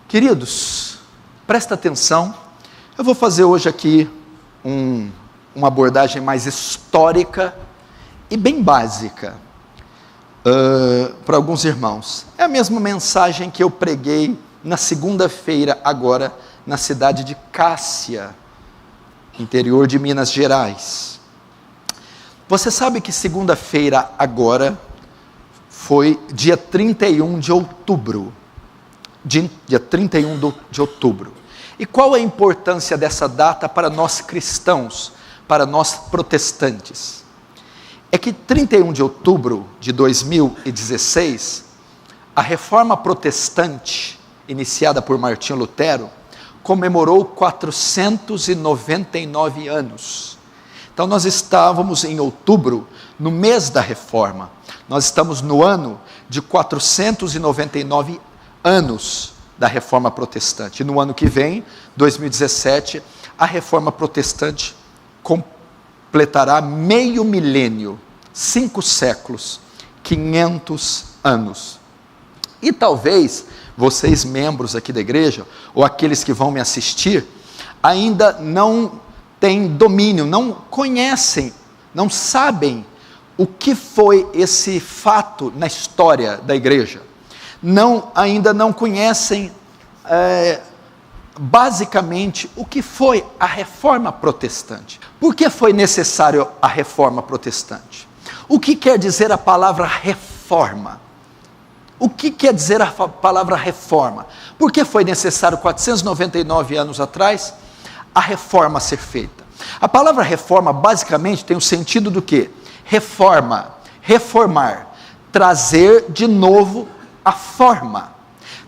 Queridos, presta atenção, eu vou fazer hoje aqui uma abordagem mais histórica e bem básica para alguns irmãos. É a mesma mensagem que eu preguei na segunda-feira agora na cidade de Cássia, interior de Minas Gerais. Você sabe que segunda-feira agora foi dia 31 de outubro. Dia 31 de outubro. E qual a importância dessa data para nós cristãos, para nós protestantes? É que 31 de outubro de 2016, a Reforma Protestante, iniciada por Martinho Lutero, comemorou 499 anos. Então nós estávamos em outubro, no mês da Reforma. Nós estamos no ano de 499 anos da Reforma Protestante. E no ano que vem, 2017, a Reforma Protestante completará meio milênio, 5 séculos, 500 anos. E talvez vocês, membros aqui da igreja, ou aqueles que vão me assistir, ainda não têm domínio, não conhecem, não sabem o que foi esse fato na história da igreja. Ainda não conhecem basicamente o que foi a Reforma Protestante. Por que foi necessário a Reforma Protestante? O que quer dizer a palavra reforma? O que quer dizer a palavra reforma? Por que foi necessário 499 anos atrás a reforma ser feita? A palavra reforma basicamente tem o sentido do quê? Reforma, reformar, trazer de novo a forma,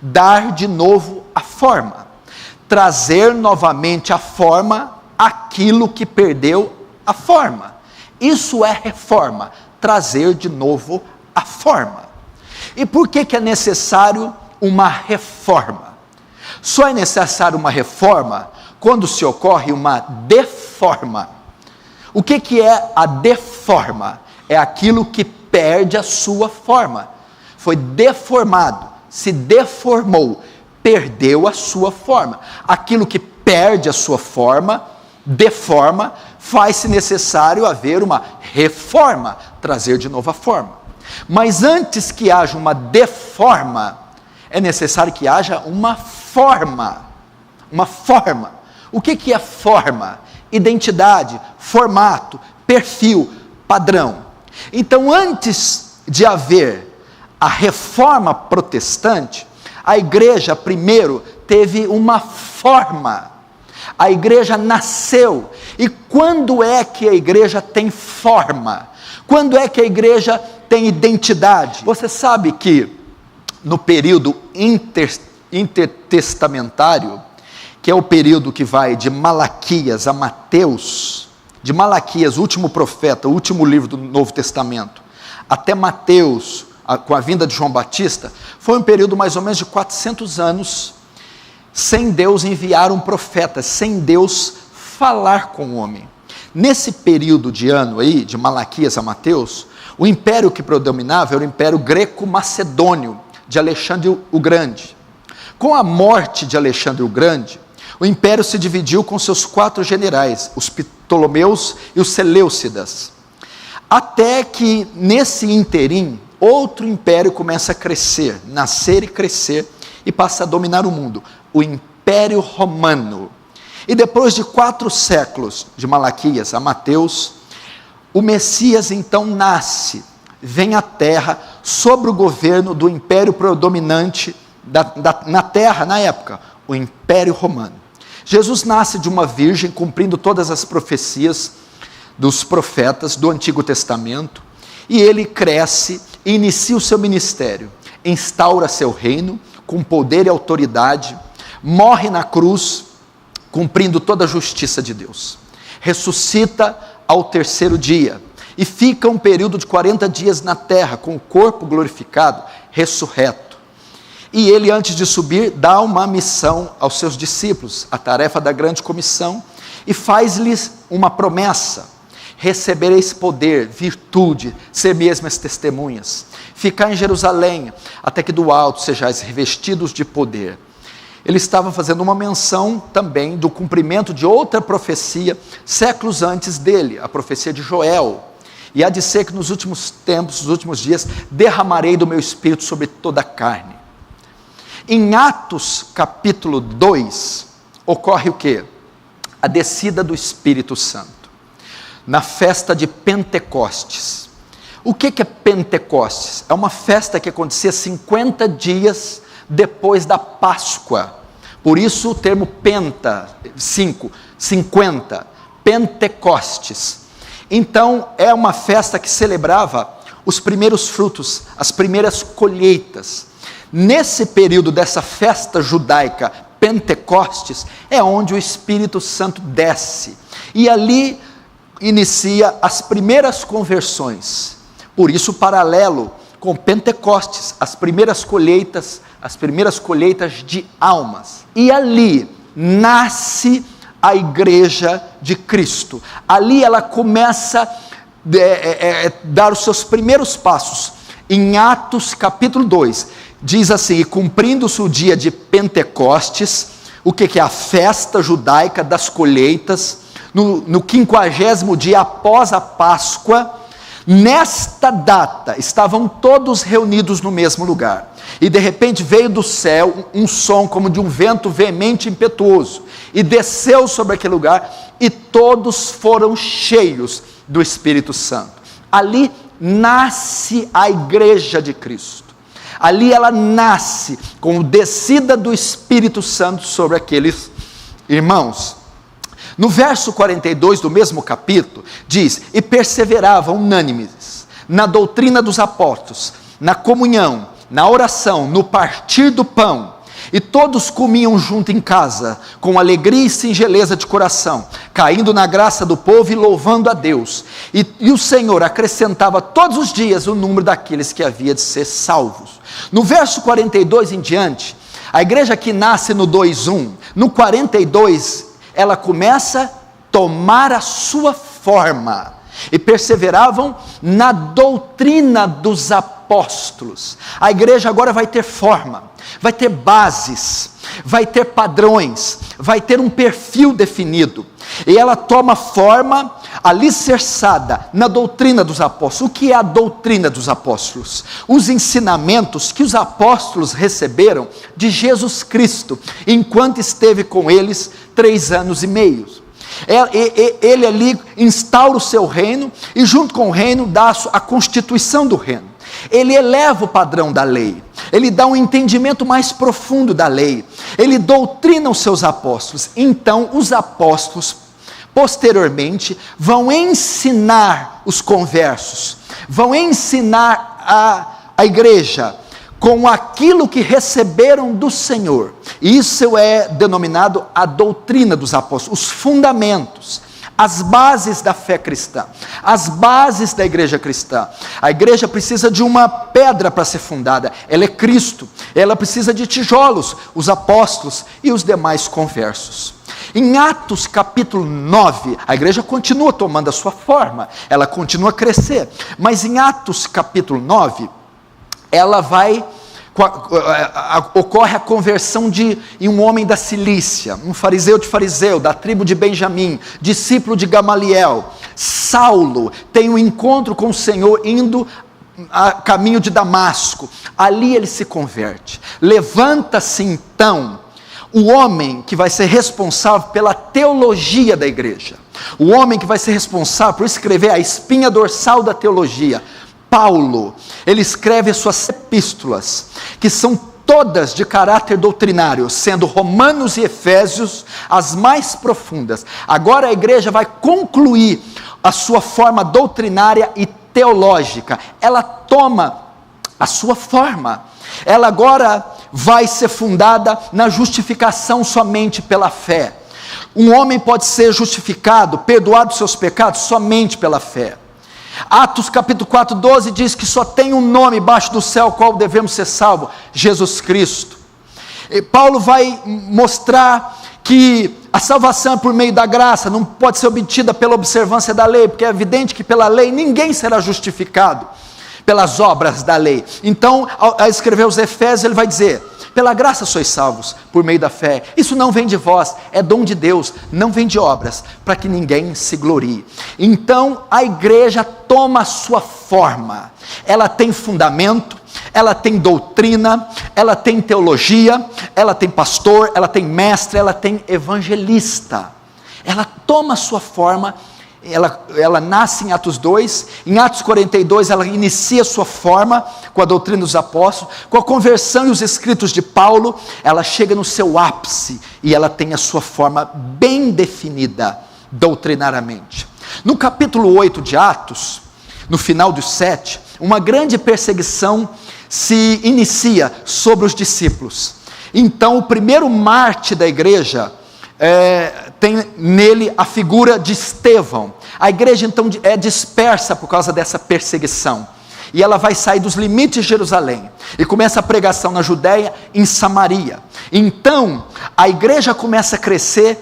dar de novo a forma, trazer novamente a forma aquilo que perdeu a forma. Isso é reforma, trazer de novo a forma. E por que é necessário uma reforma? Só é necessário uma reforma quando se ocorre uma deforma. O que é a deforma? É aquilo que perde a sua forma. Foi deformado, se deformou, perdeu a sua forma. Aquilo que perde a sua forma, deforma, faz-se necessário haver uma reforma, trazer de novo a forma. Mas antes que haja uma deforma, é necessário que haja uma forma. Uma forma. O que é forma? Identidade, formato, perfil, padrão. Então, antes de haver a Reforma Protestante, a igreja primeiro teve uma forma. A igreja nasceu. E quando é que a igreja tem forma? Quando é que a igreja tem identidade? Você sabe que no período intertestamentário, que é o período que vai de Malaquias a Mateus, de Malaquias, o último profeta, o último livro do Novo Testamento, até Mateus, com a vinda de João Batista, foi um período mais ou menos de 400 anos, sem Deus enviar um profeta, sem Deus falar com o homem. Nesse período de ano aí, de Malaquias a Mateus, o império que predominava era o império greco-macedônio, de Alexandre o Grande. Com a morte de Alexandre o Grande, o império se dividiu com seus 4 generais, os Ptolomeus e os Seleucidas. Até que, nesse interim, outro império começa a crescer, nascer e crescer, e passa a dominar o mundo, o Império Romano. E depois de 4 séculos, de Malaquias a Mateus, o Messias então nasce, vem à terra, sob o governo do império predominante na terra, na época, o Império Romano. Jesus nasce de uma virgem, cumprindo todas as profecias dos profetas do Antigo Testamento, e ele cresce e inicia o seu ministério, instaura seu reino com poder e autoridade, morre na cruz, cumprindo toda a justiça de Deus, ressuscita ao 3º dia, e fica um período de 40 dias na terra, com o corpo glorificado, ressurreto. E ele, antes de subir, dá uma missão aos seus discípulos, a tarefa da grande comissão, e faz-lhes uma promessa: recebereis poder, virtude, ser mesmas testemunhas, ficar em Jerusalém, até que do alto sejais revestidos de poder. ele estava fazendo uma menção também do cumprimento de outra profecia, séculos antes dele, a profecia de Joel. E há de ser que nos últimos tempos, nos últimos dias, derramarei do meu espírito sobre toda a carne. Em Atos capítulo 2, ocorre o quê? A descida do Espírito Santo, na festa de Pentecostes. O que é Pentecostes? É uma festa que acontecia 50 dias depois da Páscoa. Por isso o termo penta, 50, Pentecostes. Então é uma festa que celebrava os primeiros frutos, as primeiras colheitas. Nesse período dessa festa judaica, Pentecostes, é onde o Espírito Santo desce. E ali inicia as primeiras conversões. Por isso, paralelo com Pentecostes, as primeiras colheitas de almas. E ali nasce a igreja de Cristo. Ali ela começa a dar os seus primeiros passos. Em Atos capítulo 2, diz assim: e cumprindo-se o dia de Pentecostes, o que é a festa judaica das colheitas, no 50º dia após a Páscoa, nesta data, estavam todos reunidos no mesmo lugar, e de repente veio do céu um som como de um vento veemente e impetuoso, e desceu sobre aquele lugar, e todos foram cheios do Espírito Santo. Ali nasce a igreja de Cristo. Ali ela nasce com a descida do Espírito Santo sobre aqueles irmãos. No verso 42 do mesmo capítulo, diz: e perseveravam unânimes na doutrina dos apóstolos, na comunhão, na oração, no partir do pão, e todos comiam junto em casa, com alegria e singeleza de coração, caindo na graça do povo e louvando a Deus, e o Senhor acrescentava todos os dias o número daqueles que havia de ser salvos. No verso 42 em diante, a igreja que nasce no 2:1, no 42, ela começa a tomar a sua forma, e perseveravam na doutrina dos apóstolos. A igreja agora vai ter forma, vai ter bases, vai ter padrões, vai ter um perfil definido, e ela toma forma alicerçada na doutrina dos apóstolos. O que é a doutrina dos apóstolos? Os ensinamentos que os apóstolos receberam de Jesus Cristo, enquanto esteve com eles 3 anos e meio. Ele ali instaura o seu reino, e junto com o reino dá a constituição do reino. Ele eleva o padrão da lei, ele dá um entendimento mais profundo da lei, ele doutrina os seus apóstolos. Então os apóstolos posteriormente vão ensinar os conversos, vão ensinar a igreja com aquilo que receberam do Senhor. Isso é denominado a doutrina dos apóstolos, os fundamentos, as bases da fé cristã, as bases da igreja cristã. A igreja precisa de uma pedra para ser fundada, ela é Cristo. Ela precisa de tijolos, os apóstolos e os demais conversos. Em Atos capítulo 9, a igreja continua tomando a sua forma, ela continua a crescer, mas em Atos capítulo 9, ocorre a conversão de um homem da Cilícia, um fariseu de fariseu, da tribo de Benjamim, discípulo de Gamaliel. Saulo tem um encontro com o Senhor indo a caminho de Damasco. Ali ele se converte. Levanta-se então o homem que vai ser responsável pela teologia da igreja, o homem que vai ser responsável por escrever a espinha dorsal da teologia, Paulo. Ele escreve as suas epístolas, que são todas de caráter doutrinário, sendo Romanos e Efésios as mais profundas. Agora a igreja vai concluir a sua forma doutrinária e teológica. Ela toma a sua forma. Ela agora vai ser fundada na justificação somente pela fé. Um homem pode ser justificado, perdoado seus pecados somente pela fé. Atos capítulo 4:12 diz que só tem um nome embaixo do céu, qual devemos ser salvos: Jesus Cristo. E Paulo vai mostrar que a salvação é por meio da graça, não pode ser obtida pela observância da lei, porque é evidente que pela lei ninguém será justificado pelas obras da lei. Então, ao escrever os Efésios, ele vai dizer Pela graça sois salvos, por meio da fé. Isso não vem de vós, é dom de Deus, não vem de obras, para que ninguém se glorie. Então a igreja toma a sua forma, ela tem fundamento, ela tem doutrina, ela tem teologia, ela tem pastor, ela tem mestre, ela tem evangelista. Ela toma a sua forma, ela nasce em Atos 2, em Atos 42 ela inicia a sua forma com a doutrina dos apóstolos, com a conversão e os escritos de Paulo, ela chega no seu ápice e ela tem a sua forma bem definida doutrinariamente. No capítulo 8 de Atos, no final dos 7, uma grande perseguição se inicia sobre os discípulos. Então o primeiro mártir da igreja tem nele a figura de Estevão. A igreja então é dispersa por causa dessa perseguição, e ela vai sair dos limites de Jerusalém, e começa a pregação na Judéia, em Samaria. Então a igreja começa a crescer,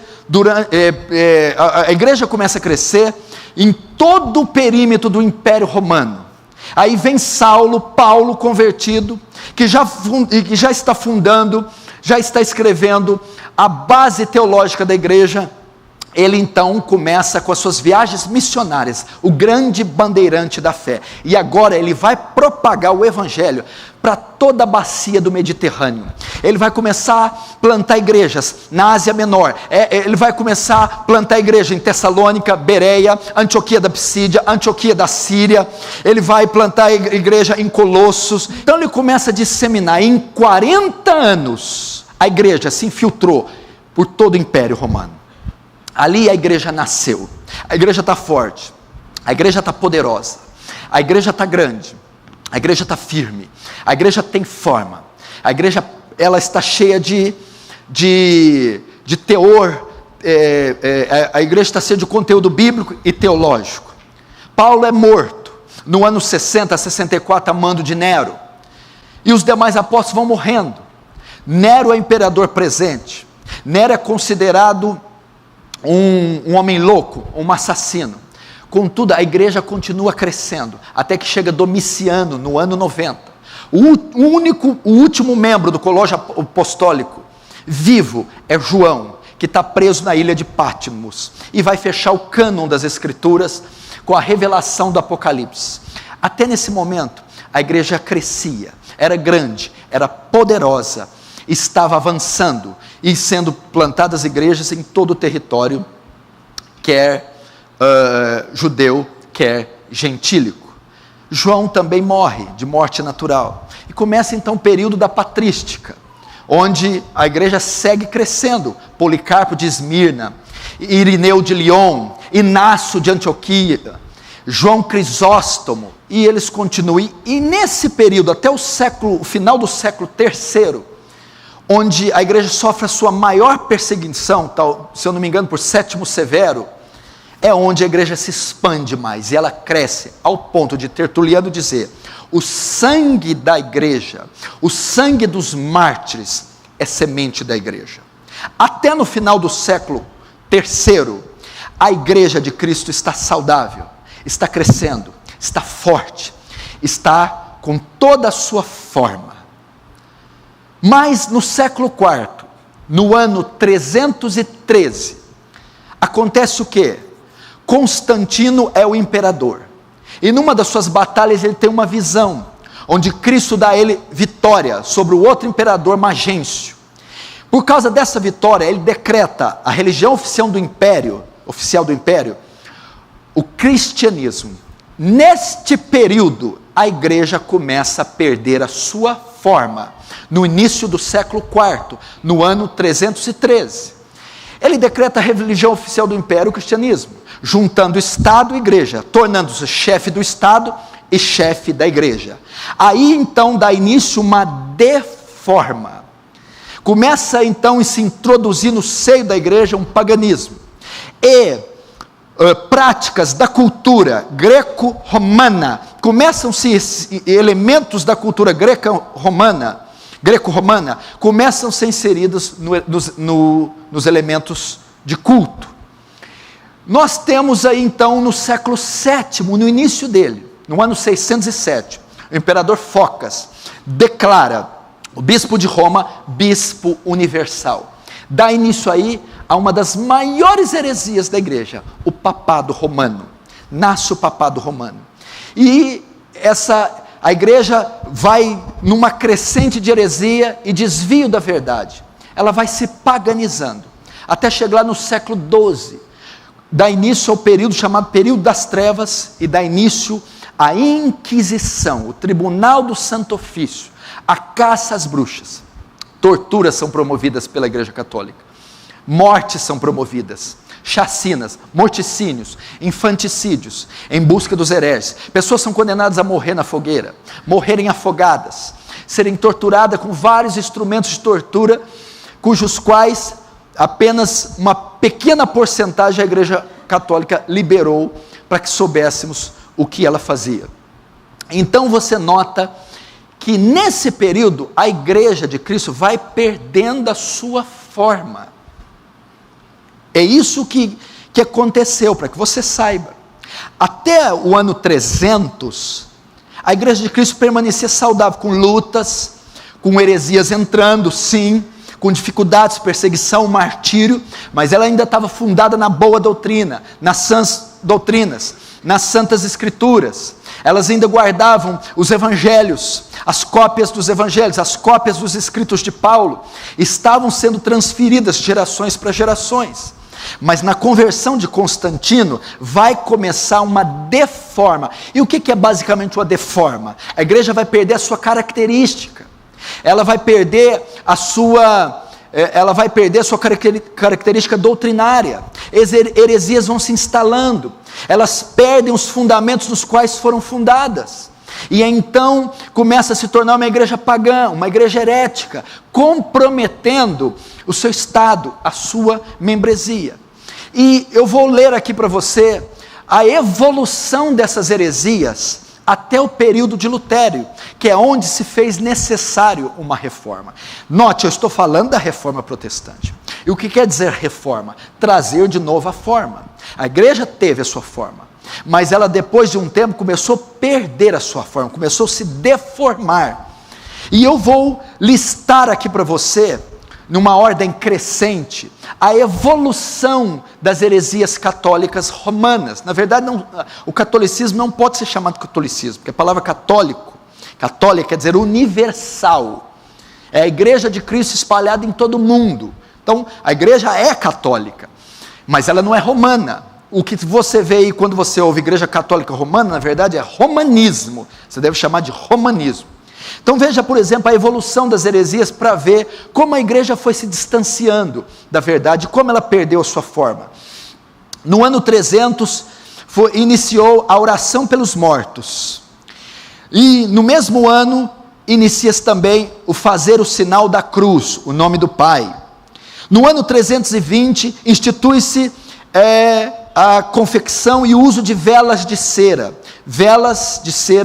a igreja começa a crescer em todo o perímetro do Império Romano. Aí vem Paulo convertido, que já está fundando, já está escrevendo a base teológica da igreja. Ele então começa com as suas viagens missionárias, o grande bandeirante da fé, e agora ele vai propagar o evangelho para toda a bacia do Mediterrâneo. Ele vai começar a plantar igrejas na Ásia Menor, ele vai começar a plantar igreja em Tessalônica, Bereia, Antioquia da Psídia, Antioquia da Síria, ele vai plantar igreja em Colossos. Então ele começa a disseminar. Em 40 anos a igreja se infiltrou por todo o Império Romano. Ali a igreja nasceu, a igreja está forte, a igreja está poderosa, a igreja está grande, a igreja está firme, a igreja tem forma, a igreja ela está cheia de teor, a igreja está cheia de conteúdo bíblico e teológico. Paulo é morto no ano 60 a 64 a mando de Nero, e os demais apóstolos vão morrendo. Nero é imperador presente, Nero é considerado um homem louco, um assassino. Contudo, a igreja continua crescendo, até que chega Domiciano, no ano 90. O último membro do colégio apostólico vivo é João, que está preso na ilha de Patmos, e vai fechar o cânon das escrituras com a revelação do Apocalipse. Até nesse momento, a igreja crescia, era grande, era poderosa, estava avançando e sendo plantadas igrejas em todo o território, quer judeu, quer gentílico. João também morre de morte natural, e começa então o período da patrística, onde a igreja segue crescendo. Policarpo de Esmirna, Irineu de Lyon, Inácio de Antioquia, João Crisóstomo, e eles continuam. E nesse período, até o final do século III, onde a igreja sofre a sua maior perseguição, se eu não me engano por Sétimo Severo, é onde a igreja se expande mais, e ela cresce, ao ponto de Tertuliano dizer: o sangue da igreja, o sangue dos mártires, é semente da igreja. Até no final do século III, a igreja de Cristo está saudável, está crescendo, está forte, está com toda a sua forma. Mas no século IV, no ano 313, acontece o quê? Constantino é o imperador, e numa das suas batalhas ele tem uma visão, onde Cristo dá a ele vitória sobre o outro imperador, Magêncio. Por causa dessa vitória, ele decreta a religião oficial do império, o cristianismo. Neste período, a igreja começa a perder a sua forma, no início do século IV, no ano 313. Ele decreta a religião oficial do império, o cristianismo, juntando Estado e igreja, tornando-se chefe do Estado e chefe da igreja. Aí então dá início uma deforma. Começa então a se introduzir no seio da igreja um paganismo. E práticas da cultura greco-romana, começam-se elementos da cultura greco-romana, começam a ser inseridos nos elementos de culto. Nós temos aí então no século VII, no início dele, no ano 607, o imperador Focas declara O bispo de Roma, bispo universal. Dá início aí a uma das maiores heresias da igreja, o papado romano. Nasce o papado romano. E a igreja vai numa crescente de heresia e desvio da verdade. Ela vai se paganizando, até chegar no século XII. Dá início ao período chamado período das trevas e dá início à Inquisição, o Tribunal do Santo Ofício, a caça às bruxas. Torturas são promovidas pela Igreja Católica, mortes são promovidas, chacinas, morticínios, infanticídios, em busca dos hereges. Pessoas são condenadas a morrer na fogueira, morrerem afogadas, serem torturadas com vários instrumentos de tortura, cujos quais apenas uma pequena porcentagem a Igreja Católica liberou para que soubéssemos o que ela fazia. Então você nota que nesse período a Igreja de Cristo vai perdendo a sua forma. É isso que aconteceu, para que você saiba. Até o ano 300, a Igreja de Cristo permanecia saudável, com lutas, com heresias entrando, sim, com dificuldades, perseguição, martírio, mas ela ainda estava fundada na boa doutrina, nas sãs doutrinas, nas santas escrituras. Elas ainda guardavam os evangelhos, as cópias dos evangelhos, as cópias dos escritos de Paulo, estavam sendo transferidas de gerações para gerações. Mas na conversão de Constantino, vai começar uma deforma. E o que é basicamente uma deforma? A igreja vai perder a sua característica, ela vai perder a sua característica doutrinária, heresias vão se instalando, elas perdem os fundamentos nos quais foram fundadas, e então começa a se tornar uma igreja pagã, uma igreja herética, comprometendo o seu estado, a sua membresia. E eu vou ler aqui para você a evolução dessas heresias até o período de Lutério, que é onde se fez necessário uma reforma. Note, eu estou falando da reforma protestante. E o que quer dizer reforma? Trazer de novo a forma. A igreja teve a sua forma, mas ela depois de um tempo começou a perder a sua forma, começou a se deformar. E eu vou listar aqui para você, numa ordem crescente, a evolução das heresias católicas romanas. Na verdade, o catolicismo não pode ser chamado catolicismo, porque a palavra católica quer dizer universal. É a igreja de Cristo espalhada em todo o mundo. Então, a igreja é católica, mas ela não é romana. O que você vê aí quando você ouve igreja católica romana, na verdade é romanismo. Você deve chamar de romanismo. Então veja, por exemplo, a evolução das heresias para ver como a igreja foi se distanciando da verdade, como ela perdeu a sua forma. No ano 300, iniciou a oração pelos mortos. E no mesmo ano, inicia-se também o fazer o sinal da cruz, o nome do Pai. No ano 320, institui-se a confecção e uso de velas de cera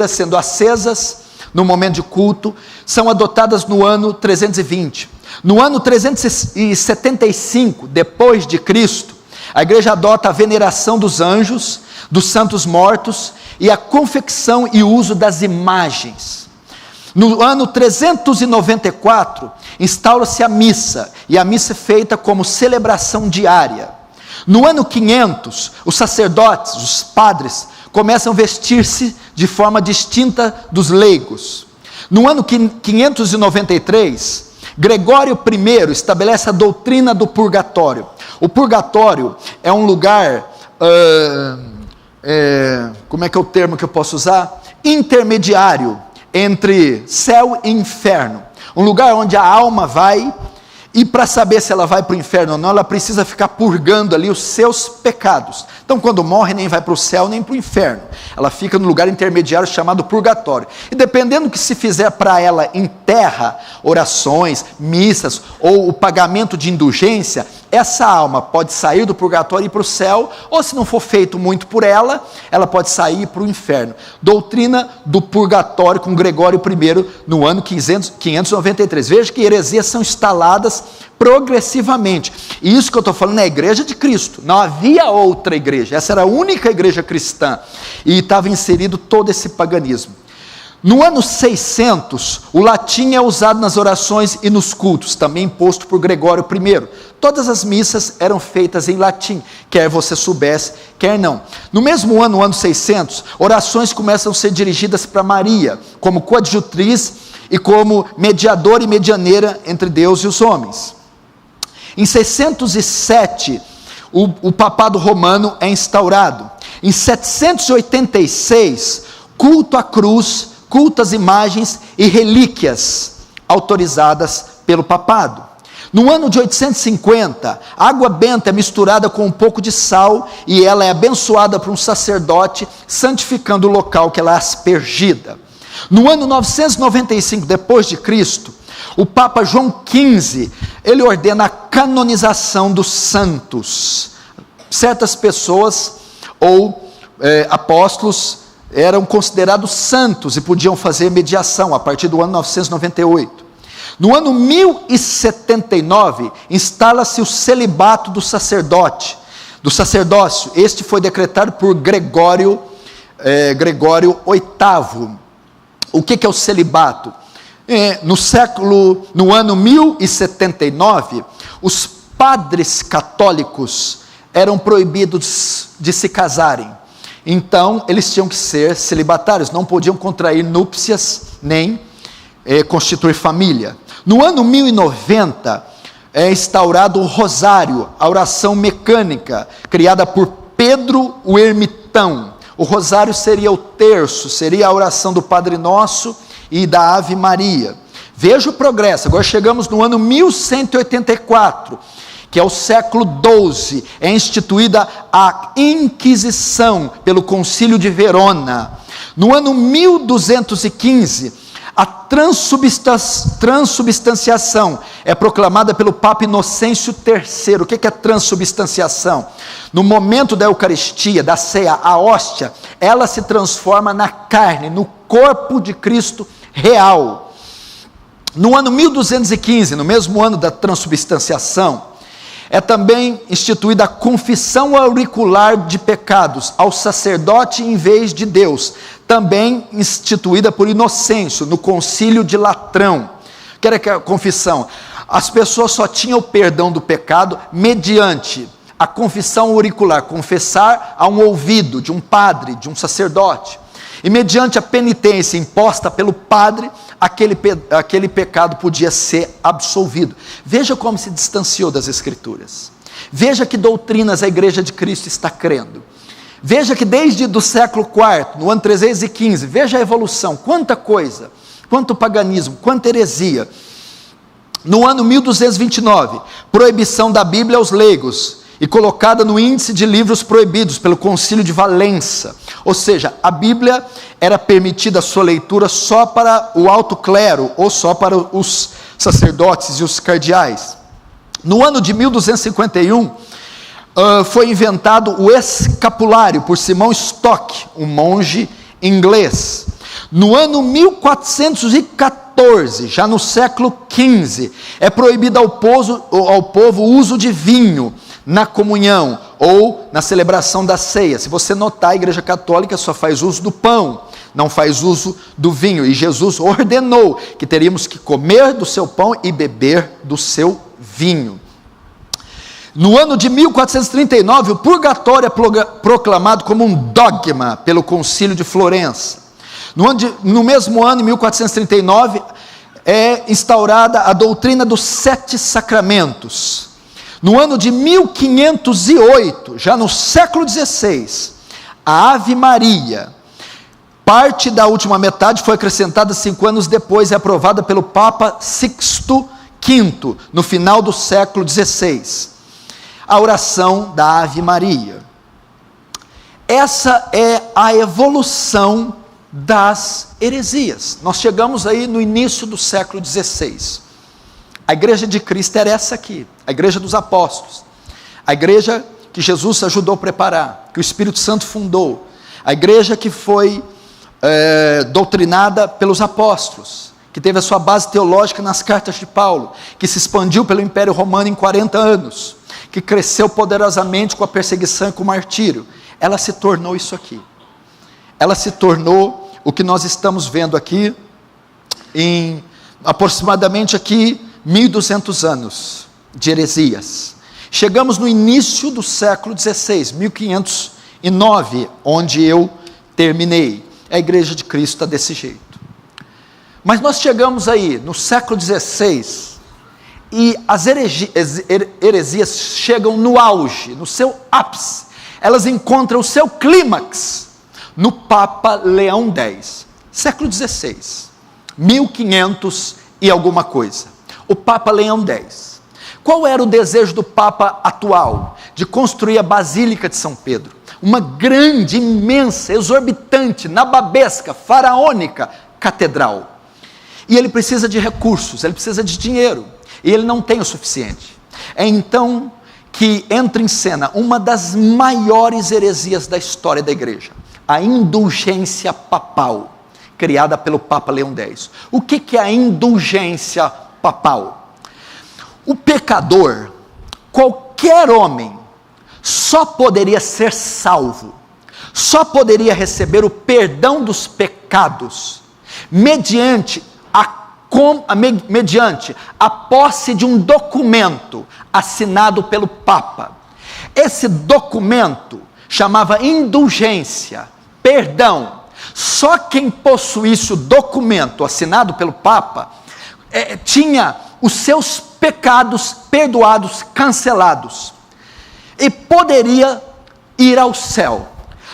sendo acesas no momento de culto, são adotadas no ano 320. No ano 375, depois de Cristo, a igreja adota a veneração dos anjos, dos santos mortos e a confecção e uso das imagens. No ano 394, instaura-se a missa, e a missa é feita como celebração diária. No ano 500, os sacerdotes, os padres, começam a vestir-se de forma distinta dos leigos. No ano 593, Gregório I estabelece a doutrina do purgatório. O purgatório é um lugar, como é que é o termo que eu posso usar? Intermediário entre céu e inferno. Um lugar onde a alma vai, e para saber se ela vai para o inferno ou não, ela precisa ficar purgando ali os seus pecados. Então quando morre, nem vai para o céu nem para o inferno, ela fica no lugar intermediário chamado purgatório, e dependendo do que se fizer para ela em terra, orações, missas, ou o pagamento de indulgência, essa alma pode sair do purgatório e ir para o céu, ou se não for feito muito por ela, ela pode sair para o inferno. Doutrina do purgatório com Gregório I, no ano 593. Veja que heresias são instaladas progressivamente, e isso que eu estou falando é a igreja de Cristo, não havia outra igreja, essa era a única igreja cristã, e estava inserido todo esse paganismo. No ano 600, o latim é usado nas orações e nos cultos, também imposto por Gregório I. Todas as missas eram feitas em latim, quer você soubesse, quer não. No mesmo ano, no ano 600, orações começam a ser dirigidas para Maria, como coadjutriz e como mediadora e medianeira entre Deus e os homens. Em 607, o papado romano é instaurado. Em 786, culto à cruz, culto às imagens e relíquias autorizadas pelo papado. No ano de 850, água benta é misturada com um pouco de sal e ela é abençoada por um sacerdote, santificando o local que ela é aspergida. No ano 995 depois de Cristo, o Papa João XV, ele ordena a canonização dos santos. Certas pessoas ou apóstolos eram considerados santos e podiam fazer mediação a partir do ano 998. No ano 1079, instala-se o celibato do sacerdócio. Este foi decretado por Gregório VIII. O que é o celibato? No ano 1079, os padres católicos eram proibidos de se casarem. Então, eles tinham que ser celibatários, não podiam contrair núpcias, nem constituir família. No ano 1090, é instaurado o rosário, a oração mecânica, criada por Pedro o Ermitão. O rosário seria o terço, seria a oração do Padre Nosso e da Ave Maria. Veja o progresso, agora chegamos no ano 1184, que é o século XII, é instituída a Inquisição pelo Concílio de Verona. No ano 1215, a transubstanciação é proclamada pelo Papa Inocêncio III. O que é transubstanciação? No momento da Eucaristia, da ceia, a hóstia, ela se transforma na carne, no corpo de Cristo real. No ano 1215, no mesmo ano da transubstanciação, é também instituída a confissão auricular de pecados ao sacerdote em vez de Deus, também instituída por Inocêncio, no concílio de Latrão. O que era a confissão? As pessoas só tinham o perdão do pecado mediante a confissão auricular, confessar a um ouvido de um padre, de um sacerdote, e mediante a penitência imposta pelo padre, aquele pecado podia ser absolvido. Veja como se distanciou das Escrituras. Veja que doutrinas a Igreja de Cristo está crendo. Veja que desde do século IV, no ano 315, veja a evolução, quanta coisa, quanto paganismo, quanta heresia. No ano 1229, proibição da Bíblia aos leigos, e colocada no índice de livros proibidos pelo Concílio de Valença. Ou seja, a Bíblia era permitida a sua leitura só para o alto clero, ou só para os sacerdotes e os cardeais. No ano de 1251, foi inventado o escapulário por Simão Stock, um monge inglês. No ano 1414, já no século XV, é proibido ao povo o uso de vinho na comunhão ou na celebração da ceia. Se você notar, a Igreja Católica só faz uso do pão, não faz uso do vinho, e Jesus ordenou que teríamos que comer do seu pão e beber do seu vinho. No ano de 1439, o purgatório é proclamado como um dogma pelo Concílio de Florença. No mesmo ano, em 1439, é instaurada a doutrina dos 7 sacramentos. No ano de 1508, já no século XVI, a Ave Maria, parte da última metade, foi acrescentada 5 anos depois e aprovada pelo Papa Sixto V, no final do século XVI. A oração da Ave Maria. Essa é a evolução das heresias. Nós chegamos aí no início do século XVI. A Igreja de Cristo era essa aqui, a Igreja dos Apóstolos, a Igreja que Jesus ajudou a preparar, que o Espírito Santo fundou, a Igreja que foi doutrinada pelos apóstolos, que teve a sua base teológica nas cartas de Paulo, que se expandiu pelo Império Romano em 40 anos, que cresceu poderosamente com a perseguição e com o martírio. Ela se tornou isso aqui. Ela se tornou o que nós estamos vendo aqui em aproximadamente aqui 1200 anos de heresias. Chegamos no início do século XVI, 1509, onde eu terminei. A Igreja de Cristo está desse jeito. Mas nós chegamos aí no século XVI e as heresias chegam no auge, no seu ápice. Elas encontram o seu clímax no Papa Leão X, século XVI, 1500 e alguma coisa. O Papa Leão X. Qual era o desejo do Papa atual? De construir a Basílica de São Pedro. Uma grande, imensa, exorbitante, nababesca, faraônica catedral. E ele precisa de recursos, ele precisa de dinheiro. E ele não tem o suficiente. É então que entra em cena uma das maiores heresias da história da igreja. A indulgência papal, criada pelo Papa Leão X. O que é a indulgência papal? O pecador, qualquer homem, só poderia ser salvo, só poderia receber o perdão dos pecados, mediante a posse de um documento assinado pelo Papa. Esse documento chamava indulgência, perdão. Só quem possuísse o documento assinado pelo Papa tinha os seus pecados perdoados, cancelados, e poderia ir ao céu.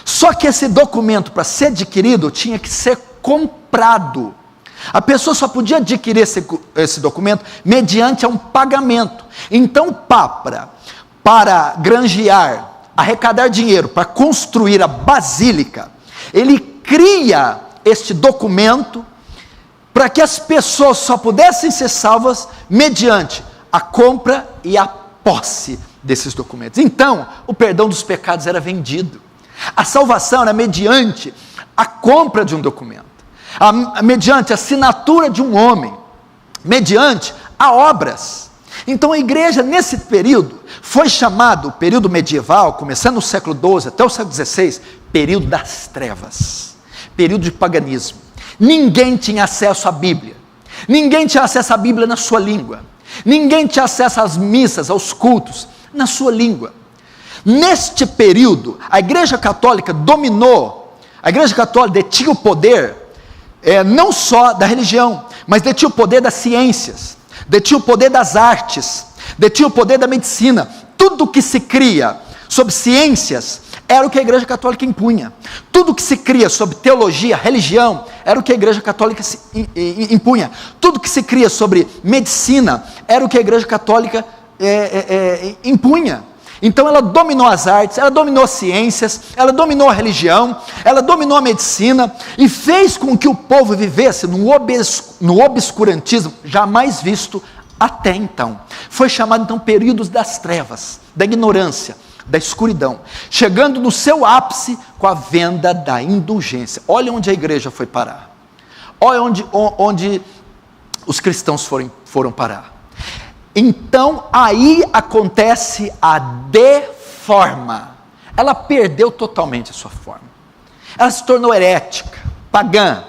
Só que esse documento, para ser adquirido, tinha que ser comprado. A pessoa só podia adquirir esse documento mediante um pagamento. Então o Papa, para granjear, arrecadar dinheiro, para construir a basílica, ele cria este documento para que as pessoas só pudessem ser salvas mediante a compra e a posse desses documentos. Então, o perdão dos pecados era vendido. A salvação era mediante a compra de um documento, mediante a assinatura de um homem, mediante a obras. Então a igreja nesse período foi chamado, período medieval, começando no século XII até o século XVI, período das trevas, período de paganismo. Ninguém tinha acesso à Bíblia, ninguém tinha acesso à Bíblia na sua língua, ninguém tinha acesso às missas, aos cultos, na sua língua. Neste período, a Igreja Católica dominou, a Igreja Católica detinha o poder, não só da religião, mas detinha o poder das ciências, detinha o poder das artes, detinha o poder da medicina. Tudo que se cria sobre ciências era o que a Igreja Católica impunha. Tudo que se cria sobre teologia, religião, era o que a Igreja Católica impunha. Tudo que se cria sobre medicina, era o que a Igreja Católica impunha. Então ela dominou as artes, ela dominou as ciências, ela dominou a religião, ela dominou a medicina, e fez com que o povo vivesse no obscurantismo jamais visto até então. Foi chamado então períodos das trevas, da ignorância, da escuridão, chegando no seu ápice com a venda da indulgência. Olha onde a igreja foi parar, olha onde os cristãos foram parar. Então aí acontece a deforma, ela perdeu totalmente a sua forma, ela se tornou herética, pagã,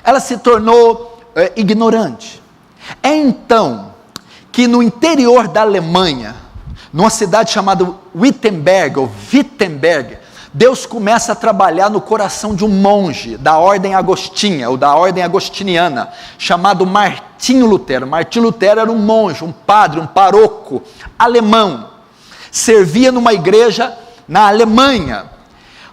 ela se tornou ignorante. É então que no interior da Alemanha, numa cidade chamada Wittenberg, ou Wittenberg, Deus começa a trabalhar no coração de um monge da ordem agostinha, ou da ordem agostiniana, chamado Martinho Lutero. Martinho Lutero era um monge, um padre, um paroco alemão, servia numa igreja na Alemanha.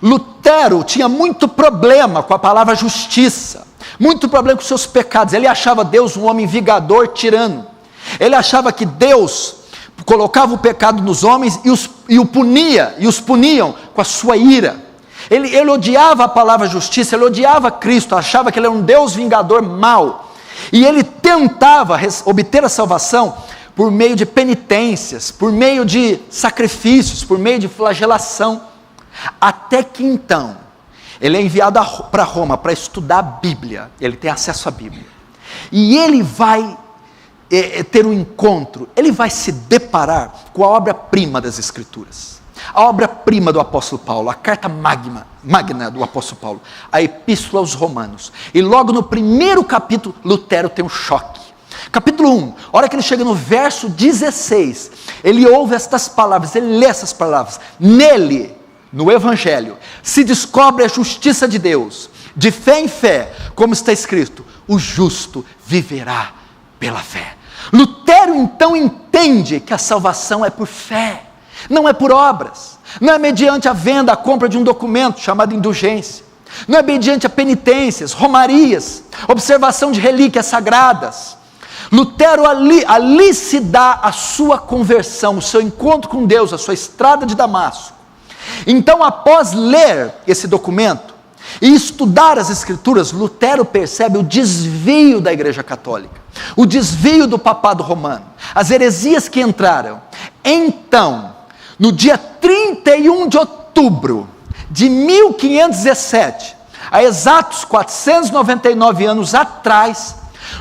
Lutero tinha muito problema com a palavra justiça, muito problema com seus pecados. Ele achava Deus um homem vingador, tirano. Ele achava que Deus colocava o pecado nos homens e os puniam com a sua ira. Ele odiava a palavra justiça, ele odiava Cristo, achava que ele era um Deus vingador mau, e ele tentava obter a salvação por meio de penitências, por meio de sacrifícios, por meio de flagelação, até que então ele é enviado para Roma para estudar a Bíblia. Ele tem acesso à Bíblia, e ele vai ter um encontro, ele vai se deparar com a obra-prima das Escrituras. A obra-prima do apóstolo Paulo, a carta magna do apóstolo Paulo, a Epístola aos Romanos. E logo no primeiro capítulo, Lutero tem um choque. Capítulo 1, a hora que ele chega no verso 16, ele ouve estas palavras, ele lê essas palavras. Nele, no Evangelho, se descobre a justiça de Deus, de fé em fé, como está escrito, o justo viverá pela fé. Lutero então entende que a salvação é por fé, não é por obras, não é mediante a venda, a compra de um documento chamado indulgência, não é mediante a penitências, romarias, observação de relíquias sagradas. Lutero ali se dá a sua conversão, o seu encontro com Deus, a sua estrada de Damasco. Então, após ler esse documento e estudar as Escrituras, Lutero percebe o desvio da Igreja Católica, o desvio do papado romano, as heresias que entraram. Então, no dia 31 de outubro de 1517, há exatos 499 anos atrás,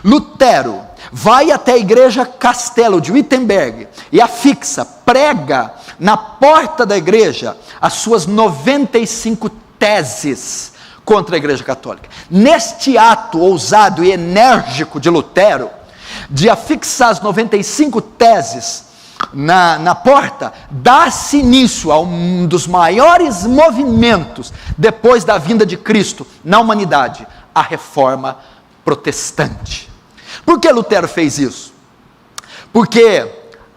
Lutero vai até a igreja Castelo de Wittenberg e afixa, prega na porta da igreja as suas 95 teses contra a Igreja Católica. Neste ato ousado e enérgico de Lutero, de afixar as 95 teses na porta, dá-se início a um dos maiores movimentos depois da vinda de Cristo na humanidade, a Reforma Protestante. Por que Lutero fez isso? Porque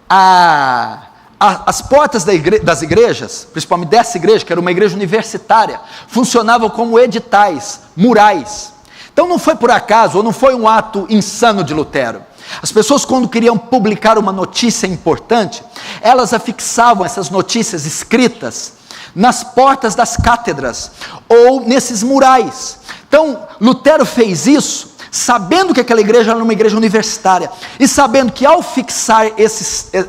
as portas das igrejas, principalmente dessa igreja, que era uma igreja universitária, funcionavam como editais, murais. Então não foi por acaso, ou não foi um ato insano de Lutero. As pessoas, quando queriam publicar uma notícia importante, elas afixavam essas notícias escritas nas portas das cátedras, ou nesses murais. Então, Lutero fez isso, sabendo que aquela igreja era uma igreja universitária, e sabendo que ao fixar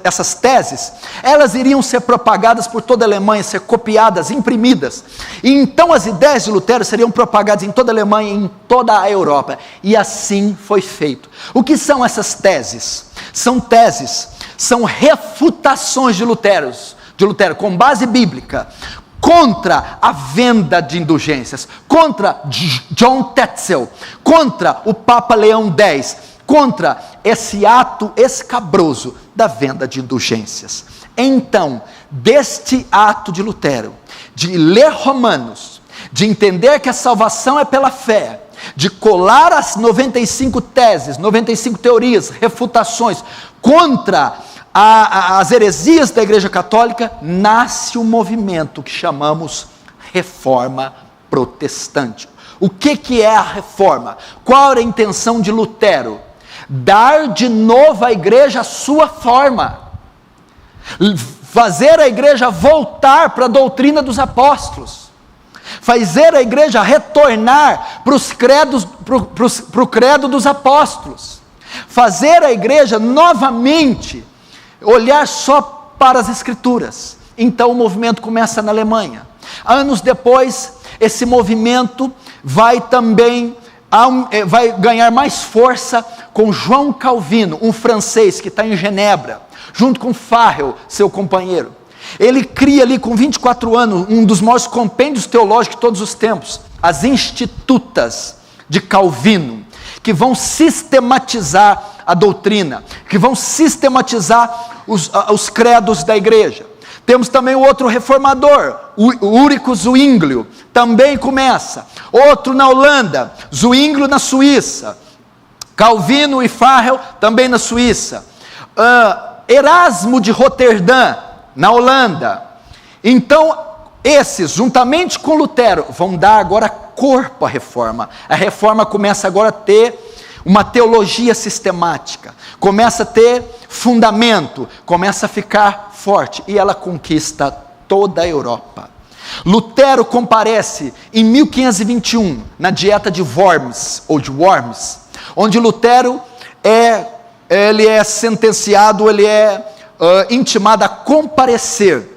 essas teses, elas iriam ser propagadas por toda a Alemanha, ser copiadas, imprimidas, e então as ideias de Lutero seriam propagadas em toda a Alemanha e em toda a Europa, e assim foi feito. O que são essas teses? São refutações de Lutero, com base bíblica, contra a venda de indulgências, contra John Tetzel, contra o Papa Leão X, contra esse ato escabroso da venda de indulgências. Então, deste ato de Lutero, de ler Romanos, de entender que a salvação é pela fé, de colar as 95 teses, 95 teorias, refutações contra as heresias da Igreja Católica, nasce um movimento que chamamos Reforma Protestante. O que é a reforma? Qual era a intenção de Lutero? Dar de novo à igreja a sua forma, fazer a igreja voltar para a doutrina dos apóstolos, fazer a igreja retornar para o credo dos apóstolos, fazer a igreja novamente olhar só para as Escrituras. Então o movimento começa na Alemanha. Anos depois, esse movimento vai ganhar mais força com João Calvino, um francês que está em Genebra, junto com Farel, seu companheiro. Ele cria ali com 24 anos, um dos maiores compêndios teológicos de todos os tempos, as Institutas de Calvino, que vão sistematizar a doutrina, que vão sistematizar os credos da igreja. Temos também o outro reformador, o Ulrico Zwinglio, também começa. Outro na Holanda, Zwinglio na Suíça, Calvino e Farel também na Suíça, Erasmo de Roterdã, na Holanda. Então, esses, juntamente com Lutero, vão dar agora corpo à reforma. A reforma começa agora a ter uma teologia sistemática, começa a ter fundamento, começa a ficar forte, e ela conquista toda a Europa. Lutero comparece em 1521, na dieta de Worms, onde Lutero é sentenciado, ele é intimado a comparecer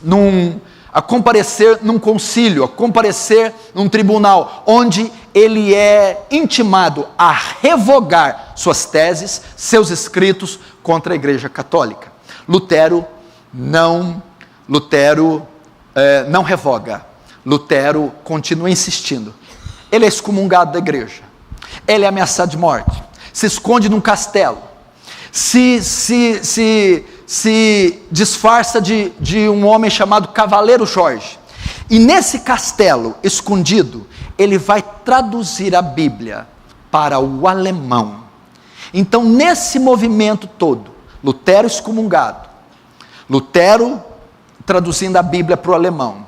num concílio, a comparecer num tribunal, onde ele é intimado a revogar suas teses, seus escritos contra a Igreja Católica. Lutero Lutero não revoga. Lutero continua insistindo. Ele é excomungado da igreja. Ele é ameaçado de morte. Se esconde num castelo. Se disfarça de um homem chamado Cavaleiro Jorge. E nesse castelo escondido, ele vai traduzir a Bíblia para o alemão. Então, nesse movimento todo, Lutero excomungado, Lutero traduzindo a Bíblia para o alemão,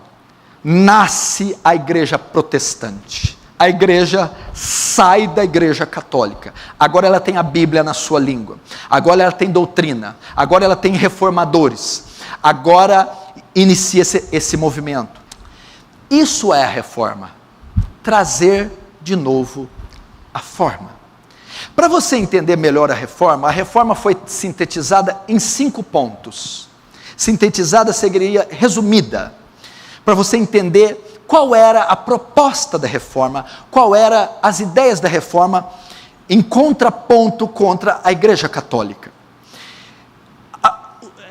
nasce a igreja protestante. A igreja sai da igreja católica. Agora ela tem a Bíblia na sua língua. Agora ela tem doutrina. Agora ela tem reformadores. Agora inicia esse movimento. Isso é a reforma. Trazer de novo a forma. Para você entender melhor a reforma foi sintetizada em 5 pontos. Sintetizada seria resumida. Para você entender qual era a proposta da reforma, qual eram as ideias da reforma em contraponto contra a Igreja Católica.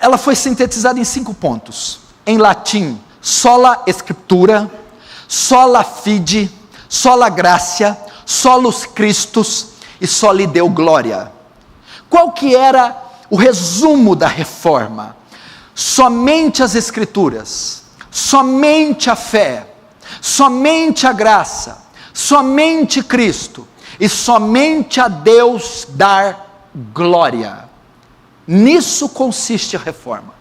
Ela foi sintetizada em 5 pontos. Em latim, sola scriptura, sola fide, sola gratia, solus Christus e soli Deo gloria. Qual que era o resumo da reforma? Somente as Escrituras, somente a fé, somente a graça, somente Cristo e somente a Deus dar glória. Nisso consiste a reforma.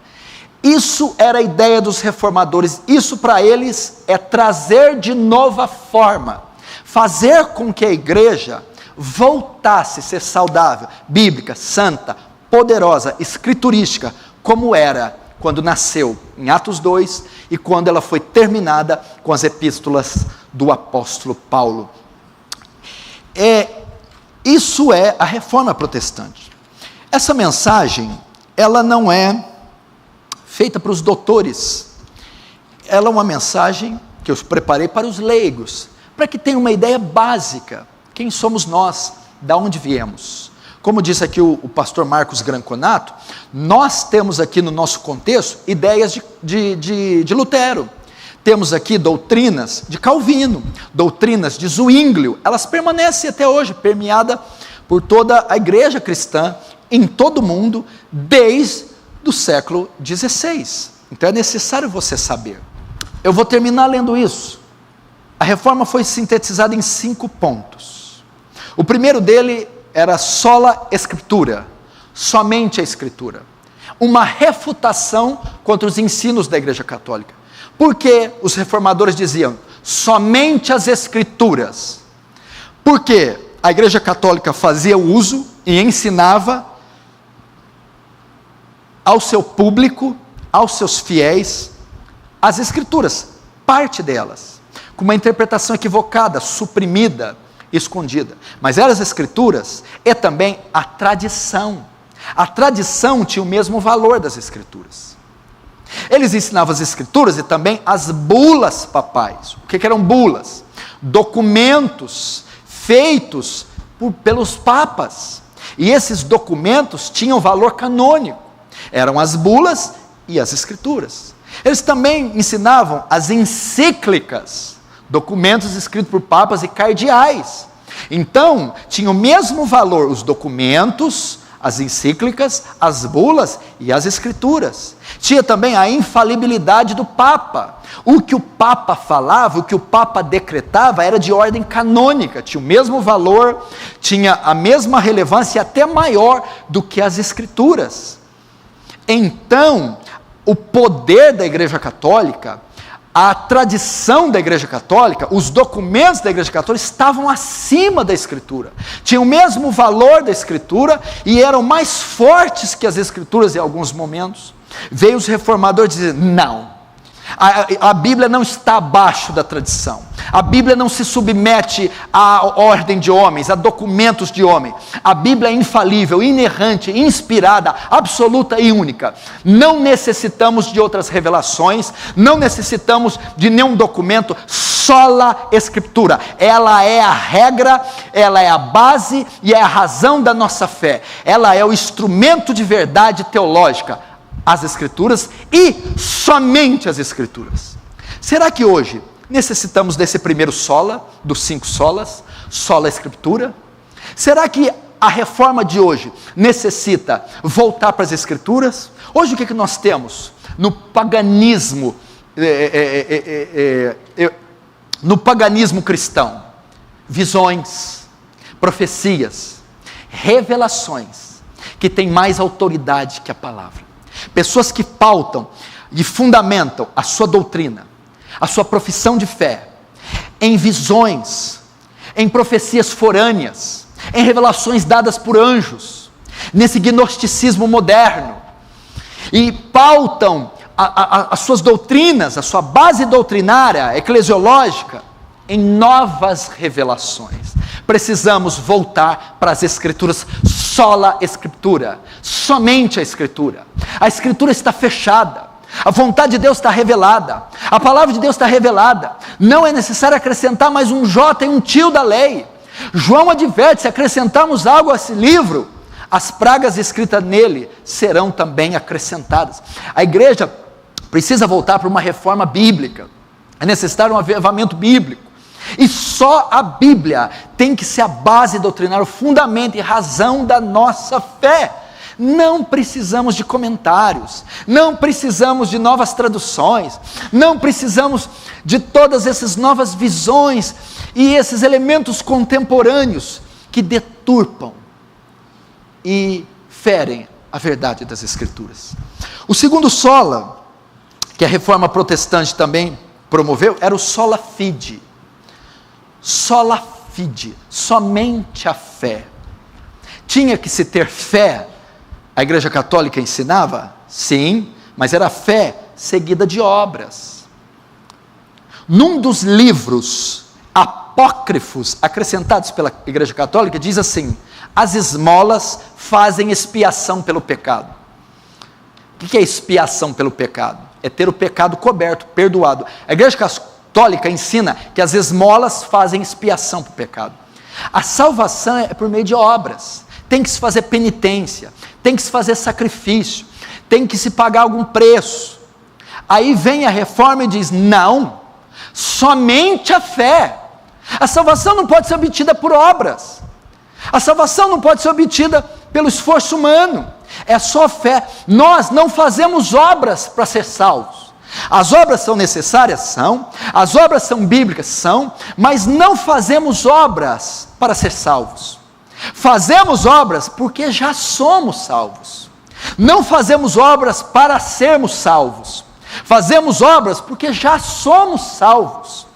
Isso era a ideia dos reformadores. Isso para eles é trazer de novo a forma, fazer com que a igreja voltasse a ser saudável, bíblica, santa, poderosa, escriturística, como era quando nasceu em Atos 2 e quando ela foi terminada com as epístolas do apóstolo Paulo. Isso é a reforma protestante. Essa mensagem, ela não é feita para os doutores. Ela é uma mensagem que eu preparei para os leigos, para que tenham uma ideia básica. Quem somos nós? Da onde viemos? Como disse aqui o pastor Marcos Granconato, nós temos aqui no nosso contexto ideias de Lutero. Temos aqui doutrinas de Calvino, doutrinas de Zwinglio. Elas permanecem até hoje, permeadas por toda a igreja cristã, em todo o mundo, desde o século XVI. Então é necessário você saber. Eu vou terminar lendo isso. A reforma foi sintetizada em 5 pontos. O primeiro dele era sola Escritura, somente a Escritura. Uma refutação contra os ensinos da Igreja Católica. Porque os reformadores diziam, somente as Escrituras. Porque a Igreja Católica fazia uso e ensinava ao seu público, aos seus fiéis, as Escrituras, parte delas, com uma interpretação equivocada, suprimida, escondida. Mas eram as Escrituras e também a tradição. A tradição tinha o mesmo valor das Escrituras. Eles ensinavam as Escrituras e também as bulas papais. O que eram bulas? Documentos feitos pelos papas. E esses documentos tinham valor canônico. Eram as bulas e as Escrituras. Eles também ensinavam as encíclicas, documentos escritos por papas e cardeais. Então, tinha o mesmo valor os documentos, as encíclicas, as bulas e as Escrituras. Tinha também a infalibilidade do Papa. O que o Papa falava, o que o Papa decretava era de ordem canônica, tinha o mesmo valor, tinha a mesma relevância e até maior do que as Escrituras. Então, o poder da Igreja Católica, a tradição da Igreja Católica, os documentos da Igreja Católica estavam acima da Escritura, tinham o mesmo valor da Escritura e eram mais fortes que as Escrituras em alguns momentos. Veio os reformadores dizer, não, a Bíblia não está abaixo da tradição, a Bíblia não se submete à ordem de homens, a documentos de homem, a Bíblia é infalível, inerrante, inspirada, absoluta e única. Não necessitamos de outras revelações, não necessitamos de nenhum documento, sola Escritura. Ela é a regra, ela é a base e é a razão da nossa fé, ela é o instrumento de verdade teológica, as Escrituras e somente as Escrituras. Será que hoje necessitamos desse primeiro sola, dos 5 solas, sola Escritura? Será que a reforma de hoje necessita voltar para as Escrituras? Hoje o que nós temos? No paganismo cristão, visões, profecias, revelações, que têm mais autoridade que a palavra. Pessoas que pautam e fundamentam a sua doutrina, a sua profissão de fé, em visões, em profecias forâneas, em revelações dadas por anjos, nesse gnosticismo moderno, e pautam as suas doutrinas, a sua base doutrinária, eclesiológica, em novas revelações. Precisamos voltar para as Escrituras, sola Escritura, somente a Escritura. A Escritura está fechada, a vontade de Deus está revelada, a palavra de Deus está revelada, não é necessário acrescentar mais um J e um tio da lei. João adverte: se acrescentarmos algo a esse livro, as pragas escritas nele serão também acrescentadas. A igreja precisa voltar para uma reforma bíblica, é necessário um avivamento bíblico, e só a Bíblia tem que ser a base doutrinária, o fundamento e razão da nossa fé. Não precisamos de comentários, não precisamos de novas traduções, não precisamos de todas essas novas visões e esses elementos contemporâneos que deturpam e ferem a verdade das Escrituras. O segundo sola, que a reforma protestante também promoveu, era o sola fide. Sola fide, somente a fé. Tinha que se ter fé. A Igreja Católica ensinava? Sim, mas era fé seguida de obras. Num dos livros apócrifos acrescentados pela Igreja Católica, diz assim: as esmolas fazem expiação pelo pecado. O que é expiação pelo pecado? É ter o pecado coberto, perdoado. A Igreja Católica ensina que as esmolas fazem expiação para o pecado. A salvação é por meio de obras. Tem que se fazer penitência, tem que se fazer sacrifício, tem que se pagar algum preço. Aí vem a reforma e diz: não, somente a fé. A salvação não pode ser obtida por obras, a salvação não pode ser obtida pelo esforço humano, é só fé. Nós não fazemos obras para ser salvos. As obras são necessárias? São. As obras são bíblicas? São. Mas não fazemos obras para ser salvos. Fazemos obras porque já somos salvos. Não fazemos obras para sermos salvos. Fazemos obras porque já somos salvos.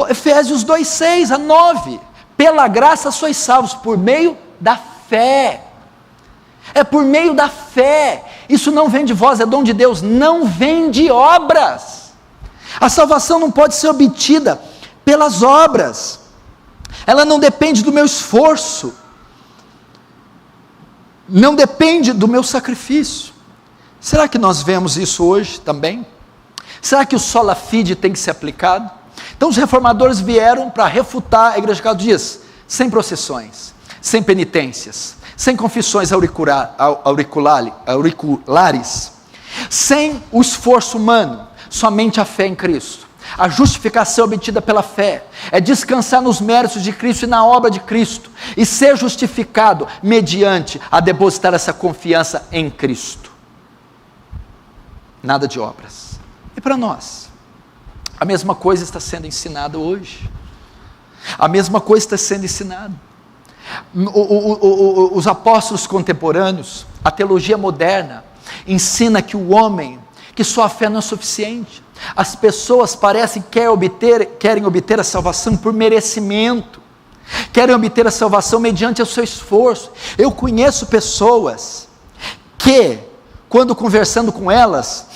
Efésios 2:6-9. Pela graça sois salvos por meio da fé. É por meio da fé. Isso não vem de vós, é dom de Deus, não vem de obras. A salvação não pode ser obtida pelas obras. Ela não depende do meu esforço, não depende do meu sacrifício. Será que nós vemos isso hoje também? Será que o sola fide tem que ser aplicado? Então os reformadores vieram para refutar a Igreja Católica, diz: sem procissões, sem penitências, sem confissões auriculares, sem o esforço humano, somente a fé em Cristo. A justificação obtida pela fé é descansar nos méritos de Cristo e na obra de Cristo, e ser justificado mediante a depositar essa confiança em Cristo. Nada de obras. E para nós? A mesma coisa está sendo ensinada hoje. A mesma coisa está sendo ensinada. Os apóstolos contemporâneos, a teologia moderna, ensina que o homem, que sua fé não é suficiente. As pessoas parecem que querem obter a salvação por merecimento, querem obter a salvação mediante o seu esforço. Eu conheço pessoas que, quando conversando com elas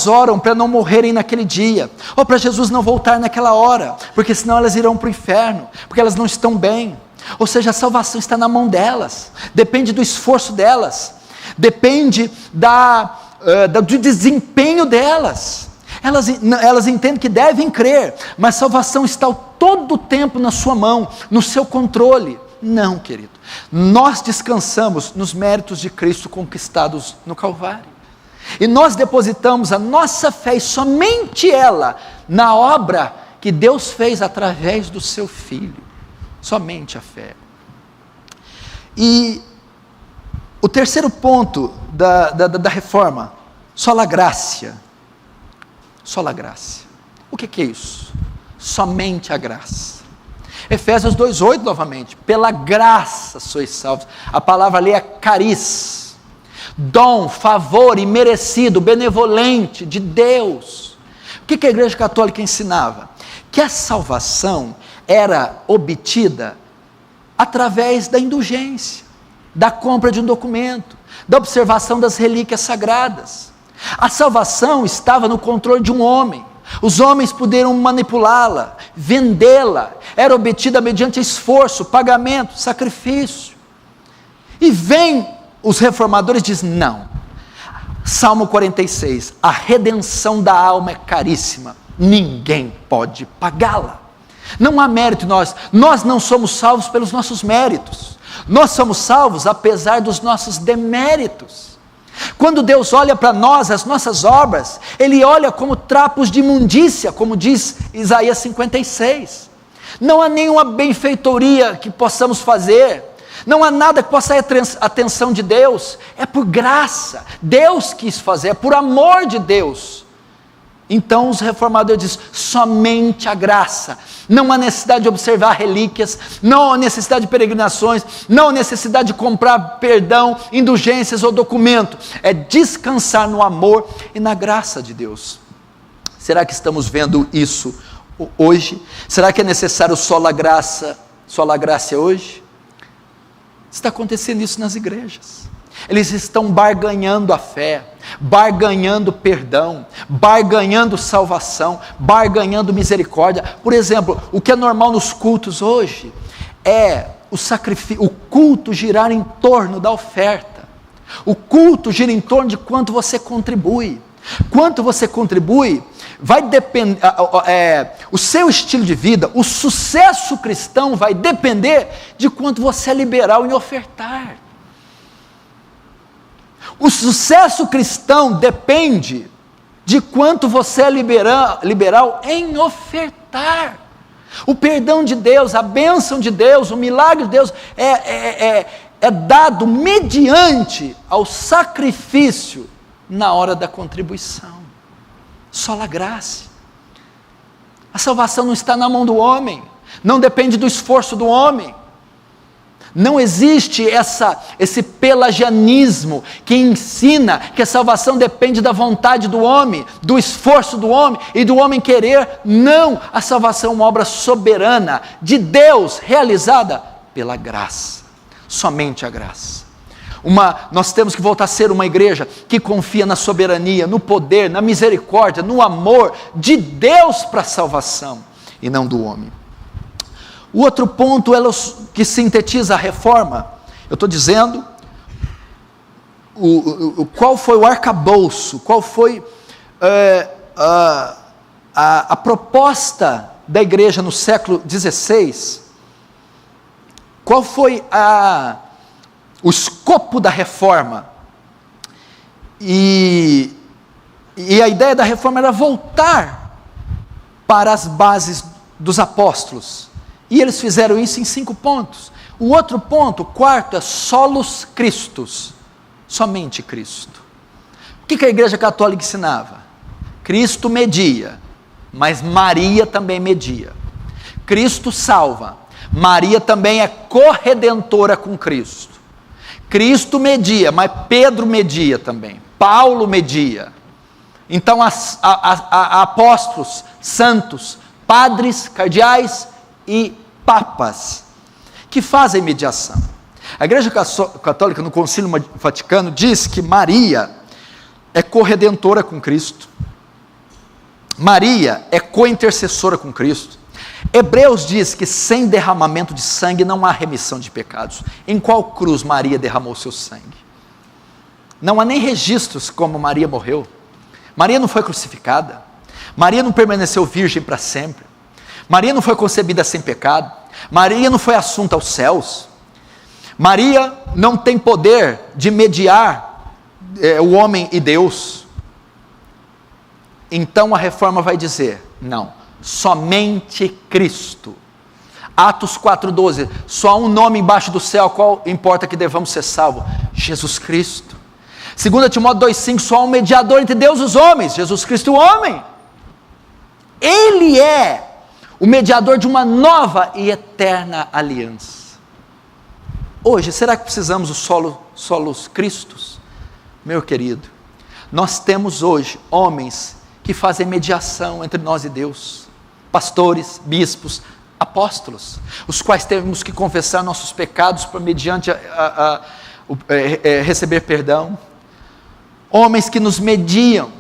oram para não morrerem naquele dia, ou para Jesus não voltar naquela hora, porque senão elas irão para o inferno, porque elas não estão bem. Ou seja, a salvação está na mão delas, depende do esforço delas, depende do desempenho delas. Elas entendem que devem crer, mas salvação está todo o tempo na sua mão, no seu controle. Não, querido, nós descansamos nos méritos de Cristo conquistados no Calvário. E nós depositamos a nossa fé, e somente ela, na obra que Deus fez através do seu Filho. Somente a fé. E o terceiro ponto da reforma, sola gratia. Sola gratia. O que é isso? Somente a graça. Efésios 2,8 novamente, pela graça sois salvos. A palavra ali é caris, dom, favor imerecido, benevolente de Deus. O que a Igreja Católica ensinava? Que a salvação era obtida através da indulgência, da compra de um documento, da observação das relíquias sagradas. A salvação estava no controle de um homem. Os homens puderam manipulá-la, vendê-la, era obtida mediante esforço, pagamento, sacrifício. E vem os reformadores e dizem, não, Salmo 46, a redenção da alma é caríssima, ninguém pode pagá-la. Não há mérito em nós não somos salvos pelos nossos méritos, nós somos salvos apesar dos nossos deméritos. Quando Deus olha para nós, as nossas obras, Ele olha como trapos de imundícia, como diz Isaías 56. Não há nenhuma benfeitoria que possamos fazer, não há nada que possa atrair a atenção de Deus, é por graça, Deus quis fazer, é por amor de Deus. Então os reformadores dizem, somente a graça, não há necessidade de observar relíquias, não há necessidade de peregrinações, não há necessidade de comprar perdão, indulgências ou documento, é descansar no amor e na graça de Deus. Será que estamos vendo isso hoje? Será que é necessário sola gratia hoje? Está acontecendo isso nas igrejas. Eles estão barganhando a fé, barganhando perdão, barganhando salvação, barganhando misericórdia. Por exemplo, o que é normal nos cultos hoje é o culto girar em torno da oferta. O culto gira em torno de quanto você contribui. Quanto você contribui vai depender, o seu estilo de vida, o sucesso cristão vai depender de quanto você é liberal em ofertar. O sucesso cristão depende de quanto você é liberal em ofertar. O perdão de Deus, a bênção de Deus, o milagre de Deus é dado mediante ao sacrifício na hora da contribuição. Sola gratia. A salvação não está na mão do homem, não depende do esforço do homem. Não existe esse pelagianismo que ensina que a salvação depende da vontade do homem, do esforço do homem e do homem querer. Não, a salvação é uma obra soberana de Deus, realizada pela graça, somente a graça. Nós temos que voltar a ser uma igreja que confia na soberania, no poder, na misericórdia, no amor de Deus para a salvação e não do homem. O outro ponto que sintetiza a reforma, eu estou dizendo, qual foi o arcabouço, qual foi a proposta da igreja no século XVI, qual foi o escopo da reforma, e a ideia da reforma era voltar para as bases dos apóstolos. E eles fizeram isso em 5 pontos. O outro ponto, o quarto, é solus Christus, somente Cristo. O que a Igreja Católica ensinava? Cristo media, mas Maria também media. Cristo salva, Maria também é corredentora com Cristo. Cristo media, mas Pedro media também, Paulo media. Então apóstolos, santos, padres, cardeais e papas que fazem mediação. A Igreja Católica no Concílio Vaticano diz que Maria é corredentora com Cristo, Maria é co-intercessora com Cristo. Hebreus diz que sem derramamento de sangue não há remissão de pecados. Em qual cruz Maria derramou seu sangue? Não há nem registros como Maria morreu. Maria não foi crucificada, Maria não permaneceu virgem para sempre, Maria não foi concebida sem pecado, Maria não foi assunta aos céus, Maria não tem poder de mediar o homem e Deus, então a reforma vai dizer, não, somente Cristo. Atos 4,12, só há um nome embaixo do céu, qual importa que devamos ser salvos? Jesus Cristo. 2 Timóteo 2,5, só há um mediador entre Deus e os homens, Jesus Cristo o homem. Ele é o mediador de uma nova e eterna aliança. Hoje, será que precisamos dos solos Cristos? Meu querido, nós temos hoje homens que fazem mediação entre nós e Deus, pastores, bispos, apóstolos, os quais temos que confessar nossos pecados por mediante receber perdão, homens que nos mediam,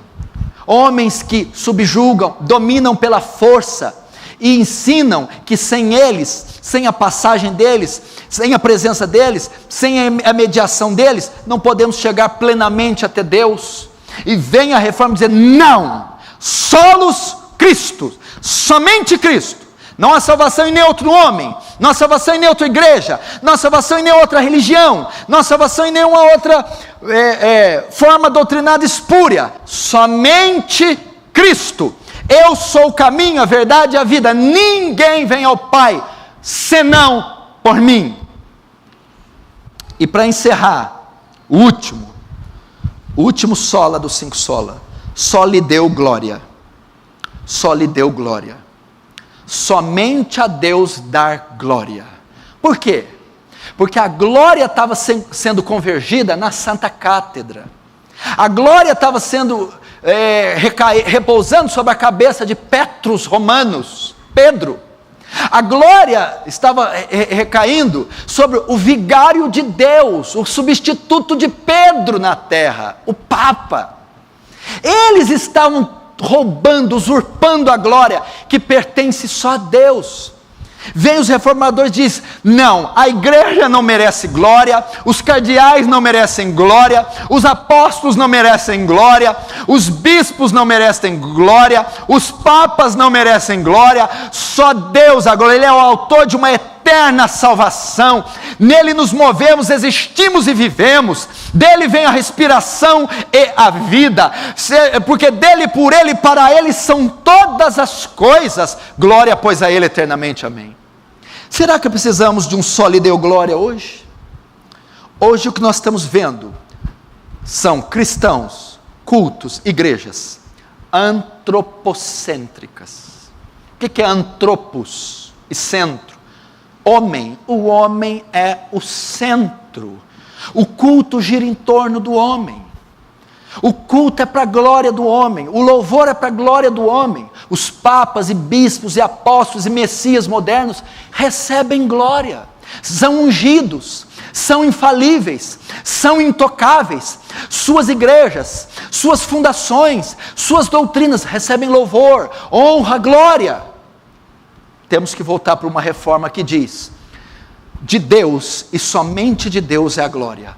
homens que subjugam, dominam pela força e ensinam que sem eles, sem a passagem deles, sem a presença deles, sem a mediação deles, não podemos chegar plenamente até Deus. E vem a reforma dizer, não, solos Cristo, somente Cristo. Não há salvação em nenhum outro homem, não há salvação em nenhuma outra igreja, não há salvação em nenhuma outra religião, não há salvação em nenhuma outra forma doutrinada espúria, somente Cristo. Eu sou o caminho, a verdade e a vida, ninguém vem ao Pai, senão por mim. E para encerrar, o último sola dos 5 sola, só lhe deu glória, só lhe deu glória. Somente a Deus dar glória. Por quê? Porque a glória estava sendo convergida na Santa Cátedra. A glória estava sendo repousando sobre a cabeça de Petrus Romanos, Pedro. A glória estava recaindo sobre o vigário de Deus, o substituto de Pedro na terra, o Papa. Eles estavam roubando, usurpando a glória que pertence só a Deus. Vem os reformadores e diz, não, a igreja não merece glória, os cardeais não merecem glória, os apóstolos não merecem glória, os bispos não merecem glória, os papas não merecem glória, só Deus a glória. Ele é o autor de uma eterna salvação, nele nos movemos, existimos e vivemos, dele vem a respiração e a vida, porque dele, por ele, para ele são todas as coisas, glória pois a ele eternamente, amém. Será que precisamos de um só lhe deu glória hoje? Hoje o que nós estamos vendo são cristãos, cultos, igrejas antropocêntricas. O que é antropos e centro? Homem, o homem é o centro, o culto gira em torno do homem, o culto é para a glória do homem, o louvor é para a glória do homem. Os papas e bispos e apóstolos e messias modernos recebem glória, são ungidos, são infalíveis, são intocáveis, suas igrejas, suas fundações, suas doutrinas recebem louvor, honra, glória. Temos que voltar para uma reforma que diz, de Deus e somente de Deus é a glória,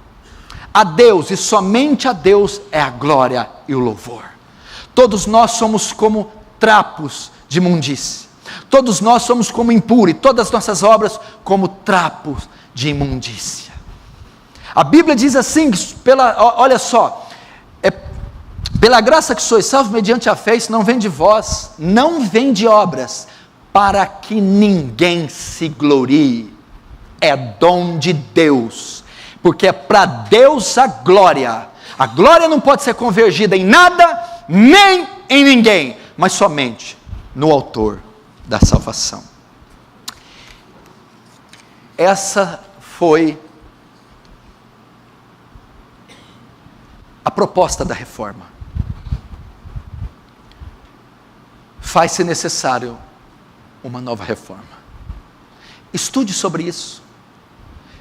a Deus e somente a Deus é a glória e o louvor. Todos nós somos como trapos de imundície, todos nós somos como impuro, e todas as nossas obras como trapos de imundícia. A Bíblia diz assim, olha só, pela graça que sois salvos mediante a fé, isso não vem de vós, não vem de obras, para que ninguém se glorie, é dom de Deus, porque é para Deus a glória não pode ser convergida em nada, nem em ninguém, mas somente no autor da salvação. Essa foi a proposta da reforma. Faz-se necessário uma nova reforma. Estude sobre isso.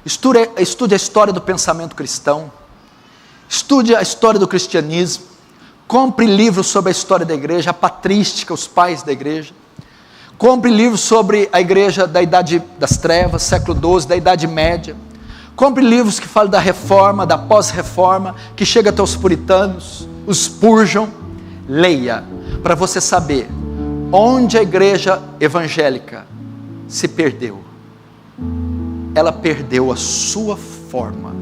Estude a história do pensamento cristão. Estude a história do cristianismo. Compre livros sobre a história da igreja, a patrística, os pais da igreja. Compre livros sobre a igreja da Idade das Trevas, século XII, da Idade Média. Compre livros que falam da reforma, da pós-reforma, que chega até os puritanos, os Spurgeon. Leia, para você saber onde a igreja evangélica se perdeu. Ela perdeu a sua forma.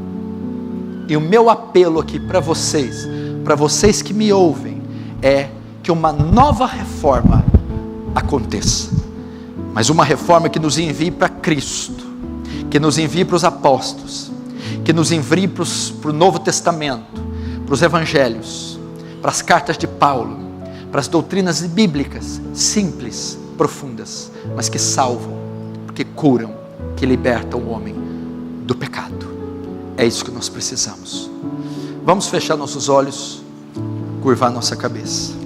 E o meu apelo aqui para vocês que me ouvem, é que uma nova reforma aconteça. Mas uma reforma que nos envie para Cristo, que nos envie para os apóstolos, que nos envie para o Novo Testamento, para os Evangelhos, para as cartas de Paulo, para as doutrinas bíblicas, simples, profundas, mas que salvam, que curam, que libertam o homem do pecado. É isso que nós precisamos. Vamos fechar nossos olhos, curvar nossa cabeça.